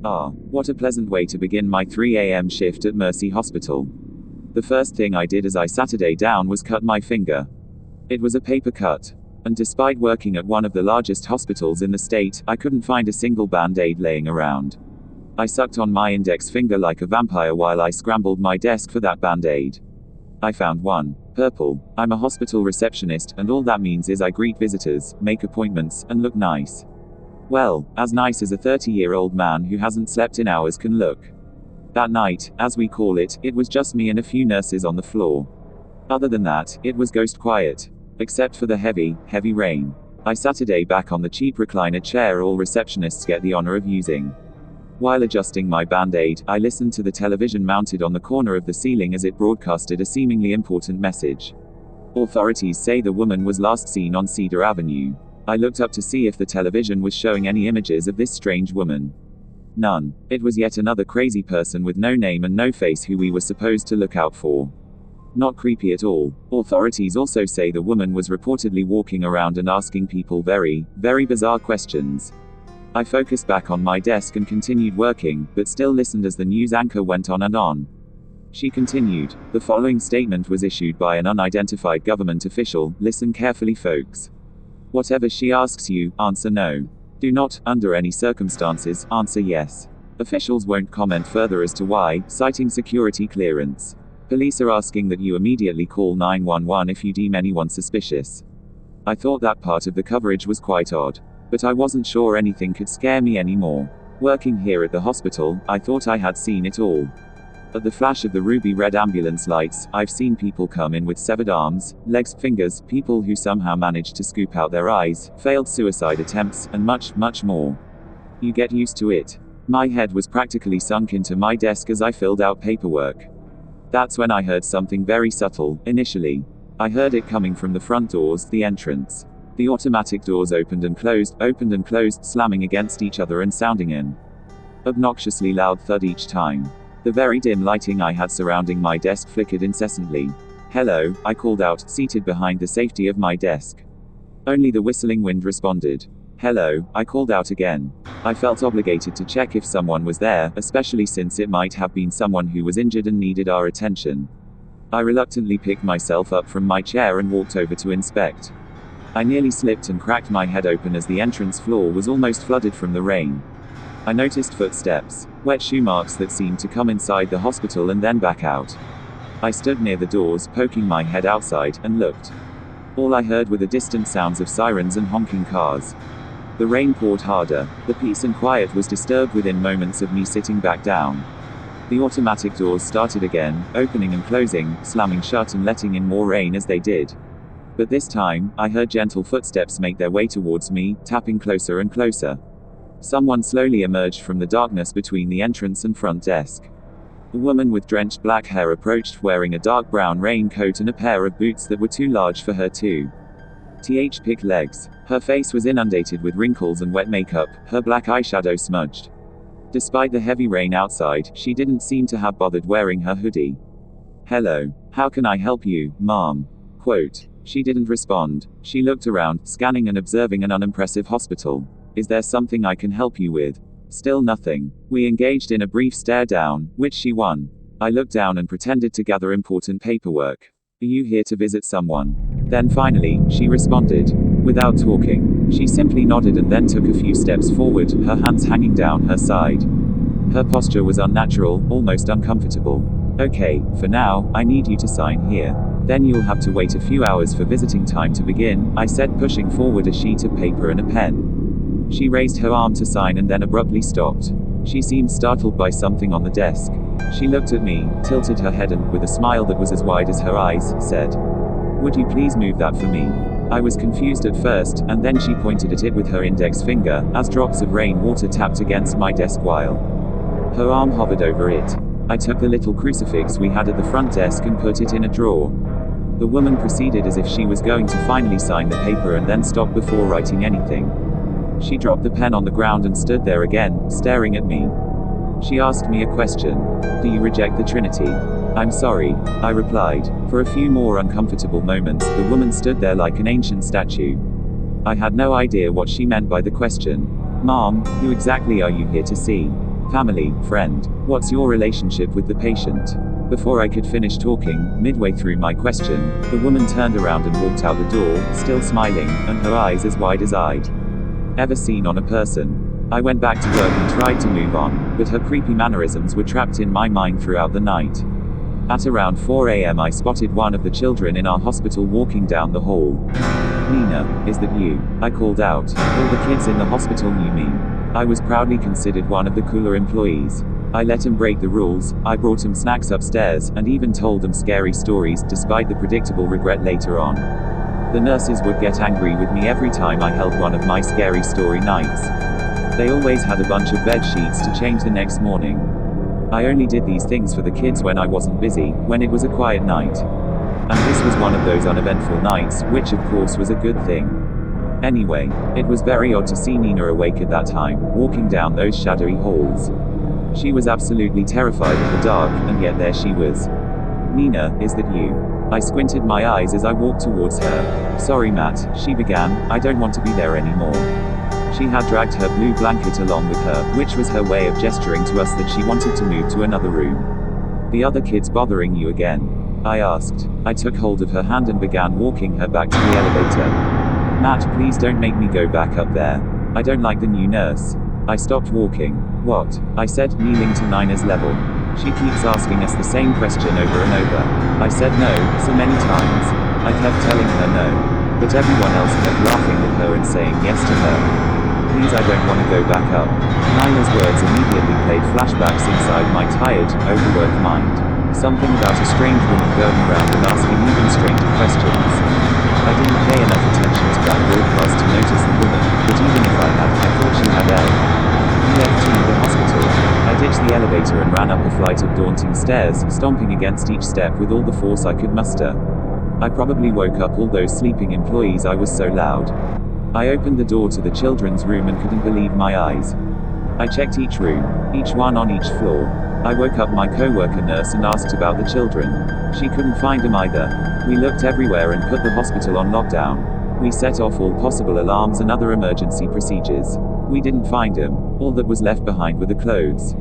Ah, what a pleasant way to begin my 3 a.m. shift at Mercy Hospital. The first thing I did as I Saturday down was cut my finger. It was a paper cut. And despite working at one of the largest hospitals in the state, I couldn't find a single band-aid laying around. I sucked on my index finger like a vampire while I scrambled my desk for that band-aid. I found one. Purple. I'm a hospital receptionist, and all that means is I greet visitors, make appointments, and look nice. Well, as nice as a 30-year-old man who hasn't slept in hours can look. That night, as we call it, it was just me and a few nurses on the floor. Other than that, it was ghost quiet. Except for the heavy, heavy rain. I Saturday back on the cheap recliner chair all receptionists get the honor of using. While adjusting my band-aid, I listened to the television mounted on the corner of the ceiling as it broadcasted a seemingly important message. Authorities say the woman was last seen on Cedar Avenue. I looked up to see if the television was showing any images of this strange woman. None. It was yet another crazy person with no name and no face who we were supposed to look out for. Not creepy at all. Authorities also say the woman was reportedly walking around and asking people very, very bizarre questions. I focused back on my desk and continued working, but still listened as the news anchor went on and on. She continued. The following statement was issued by an unidentified government official. Listen carefully, folks. Whatever she asks you, answer no. Do not, under any circumstances, answer yes. Officials won't comment further as to why, citing security clearance. Police are asking that you immediately call 911 if you deem anyone suspicious. I thought that part of the coverage was quite odd. But I wasn't sure anything could scare me anymore. Working here at the hospital, I thought I had seen it all. At the flash of the ruby red ambulance lights, I've seen people come in with severed arms, legs, fingers, people who somehow managed to scoop out their eyes, failed suicide attempts, and much, much more. You get used to it. My head was practically sunk into my desk as I filled out paperwork. That's when I heard something very subtle, initially. I heard it coming from the front doors, the entrance. The automatic doors opened and closed, slamming against each other and sounding an obnoxiously loud thud each time. The very dim lighting I had surrounding my desk flickered incessantly. Hello, I called out, seated behind the safety of my desk. Only the whistling wind responded. Hello, I called out again. I felt obligated to check if someone was there, especially since it might have been someone who was injured and needed our attention. I reluctantly picked myself up from my chair and walked over to inspect. I nearly slipped and cracked my head open as the entrance floor was almost flooded from the rain. I noticed footsteps, wet shoe marks that seemed to come inside the hospital and then back out. I stood near the doors, poking my head outside, and looked. All I heard were the distant sounds of sirens and honking cars. The rain poured harder. The peace and quiet was disturbed within moments of me sitting back down. The automatic doors started again, opening and closing, slamming shut and letting in more rain as they did. But this time, I heard gentle footsteps make their way towards me, tapping closer and closer. Someone slowly emerged from the darkness between the entrance and front desk. A woman with drenched black hair approached wearing a dark brown raincoat and a pair of boots that were too large for her thick legs. Her face was inundated with wrinkles and wet makeup, her black eyeshadow smudged. Despite the heavy rain outside, she didn't seem to have bothered wearing her hoodie. Hello. How can I help you, ma'am? Quote. She didn't respond. She looked around, scanning and observing an unimpressive hospital. Is there something I can help you with? Still nothing. We engaged in a brief stare down, which she won. I looked down and pretended to gather important paperwork. Are you here to visit someone? Then finally, she responded. Without talking, she simply nodded and then took a few steps forward, her hands hanging down her side. Her posture was unnatural, almost uncomfortable. Okay, for now, I need you to sign here. Then you'll have to wait a few hours for visiting time to begin, I said, pushing forward a sheet of paper and a pen. She raised her arm to sign and then abruptly stopped. She seemed startled by something on the desk. She looked at me, tilted her head and, with a smile that was as wide as her eyes, said, "Would you please move that for me?" I was confused at first, and then she pointed at it with her index finger, as drops of rain water tapped against my desk while her arm hovered over it. I took the little crucifix we had at the front desk and put it in a drawer. The woman proceeded as if she was going to finally sign the paper and then stopped before writing anything. She dropped the pen on the ground and stood there again, staring at me. She asked me a question. Do you reject the Trinity? I'm sorry, I replied. For a few more uncomfortable moments, the woman stood there like an ancient statue. I had no idea what she meant by the question. Mom, who exactly are you here to see? family, friend. What's your relationship with the patient? Before I could finish talking, midway through my question, the woman turned around and walked out the door, still smiling, and her eyes as wide as I'd ever seen on a person. I went back to work and tried to move on, but her creepy mannerisms were trapped in my mind throughout the night. At around 4 a.m. I spotted one of the children in our hospital walking down the hall. Nina, is that you? I called out. All the kids in the hospital knew me. I was proudly considered one of the cooler employees. I let him break the rules, I brought him snacks upstairs, and even told him scary stories, despite the predictable regret later on. The nurses would get angry with me every time I held one of my scary story nights. They always had a bunch of bed sheets to change the next morning. I only did these things for the kids when I wasn't busy, when it was a quiet night. And this was one of those uneventful nights, which of course was a good thing. Anyway, it was very odd to see Nina awake at that time, walking down those shadowy halls. She was absolutely terrified of the dark, and yet there she was. Nina, is that you? I squinted my eyes as I walked towards her. Sorry Matt, she began, I don't want to be there anymore. She had dragged her blue blanket along with her, which was her way of gesturing to us that she wanted to move to another room. The other kids bothering you again? I asked. I took hold of her hand and began walking her back to the elevator. Matt, please don't make me go back up there. I don't like the new nurse. I stopped walking. What? I said, kneeling to Nina's level. She keeps asking us the same question over and over. I said no, so many times. I kept telling her no. But everyone else kept laughing at her and saying yes to her. Please, I don't want to go back up. Nina's words immediately played flashbacks inside my tired, overworked mind. Something about a strange woman going around and asking even stranger questions. I didn't pay enough attention to that broadcast to notice the woman, but even if I had, I thought she had left to the hospital. I ditched the elevator and ran up a flight of daunting stairs, stomping against each step with all the force I could muster. I probably woke up all those sleeping employees, I was so loud. I opened the door to the children's room and couldn't believe my eyes. I checked each room, each one on each floor. I woke up my co-worker nurse and asked about the children. She couldn't find them either. We looked everywhere and put the hospital on lockdown. We set off all possible alarms and other emergency procedures. We didn't find him. All that was left behind were the clothes.